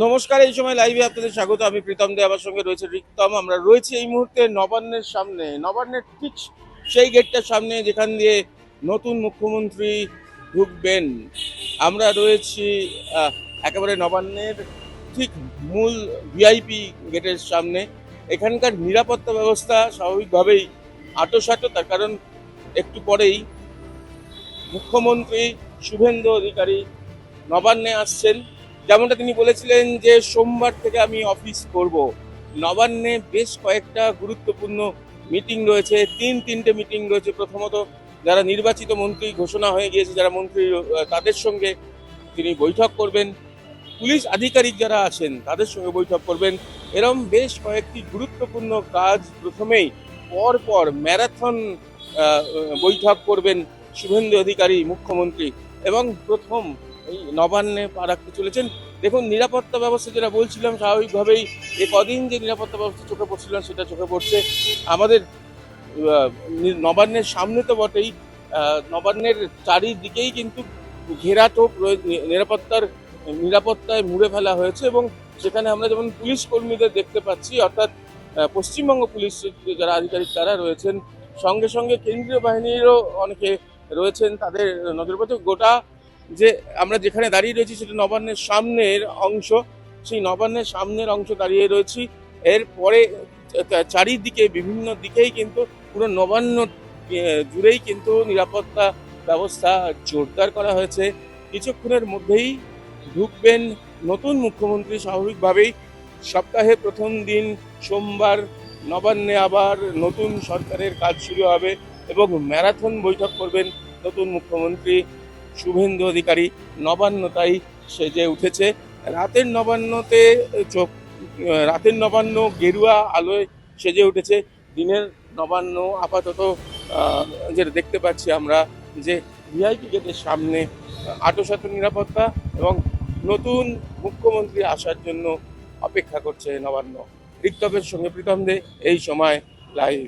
নমস্কার, এই সময় লাইভে আপনাদের স্বাগত। আমি প্রীতম দে, আমার সঙ্গে রয়েছে রিক্তম। আমরা রয়েছি এই মুহূর্তে নবান্নের সামনে, নবান্নের ঠিক সেই গেটটার সামনে যেখান দিয়ে নতুন মুখ্যমন্ত্রী ঢুকবেন। আমরা রয়েছি একেবারে নবান্নের ঠিক মূল ভিআইপি গেটের সামনে। এখানকার নিরাপত্তা ব্যবস্থা স্বাভাবিকভাবেই আঁটোসাঁটো, তার কারণ একটু পরেই মুখ্যমন্ত্রী শুভেন্দু অধিকারী নবান্নে আসছেন। যেমনটা তিনি বলেছিলেন যে সোমবার থেকে আমি অফিস করব। নবান্নে বেশ কয়েকটা গুরুত্বপূর্ণ মিটিং রয়েছে, তিনটে মিটিং রয়েছে। প্রথমত, যারা নির্বাচিত মন্ত্রী ঘোষণা হয়ে গিয়েছে, যারা মন্ত্রী, তাদের সঙ্গে তিনি বৈঠক করবেন। পুলিশ আধিকারিক যারা আছেন তাদের সঙ্গে বৈঠক করবেন। এরকম বেশ কয়েকটি গুরুত্বপূর্ণ কাজ। প্রথমেই পরপর ম্যারাথন বৈঠক করবেন শুভেন্দু অধিকারী মুখ্যমন্ত্রী, এবং প্রথম এই নবান্নে পা রাখতে চলেছেন। দেখুন, নিরাপত্তা ব্যবস্থা যেটা বলছিলাম, স্বাভাবিকভাবেই কদিন যে নিরাপত্তা ব্যবস্থা চোখে পড়ছিলাম সেটা চোখে পড়ছে আমাদের নবান্নের সামনে তো বটেই। নবান্নের চারিদিকেই কিন্তু ঘেরাটোপ নিরাপত্তায় মুড়ে ফেলা হয়েছে, এবং সেখানে আমরা যেমন পুলিশ কর্মীদের দেখতে পাচ্ছি, অর্থাৎ পশ্চিমবঙ্গ পুলিশ যারা আধিকারিক তারা রয়েছেন, সঙ্গে সঙ্গে কেন্দ্রীয় বাহিনীরও অনেকে রয়েছেন। তাদের নজর পড়ছে গোটা যে আমরা যেখানে দাঁড়িয়ে রয়েছি সেটা নবান্নের সামনের অংশ। সেই নবান্নের সামনের অংশ দাঁড়িয়ে রয়েছি। এরপরে চারিদিকে বিভিন্ন দিকেই কিন্তু পুরো নবান্ন জুড়েই কিন্তু নিরাপত্তা ব্যবস্থা জোরদার করা হয়েছে। কিছুক্ষণের মধ্যেই ঢুকবেন নতুন মুখ্যমন্ত্রী। স্বাভাবিকভাবেই সপ্তাহে প্রথম দিন সোমবার নবান্নে আবার নতুন সরকারের কাজ শুরু হবে, এবং ম্যারাথন বৈঠক করবেন নতুন মুখ্যমন্ত্রী শুভেন্দু অধিকারী। নবান্ন তাই সেজে উঠেছে। রাতের নবান্নতে চোখ রাতের নবান্ন গেরুয়া আলোয় সেজে উঠেছে। দিনের নবান্ন আপাতত যেটা দেখতে পাচ্ছি আমরা, যে ভিআইপি গেটের সামনে আঁটোসাঁটো নিরাপত্তা, এবং নতুন মুখ্যমন্ত্রী আসার জন্য অপেক্ষা করছে নবান্ন। রিক্তমের সঙ্গে প্রীতম দে, এই সময় লাইভ।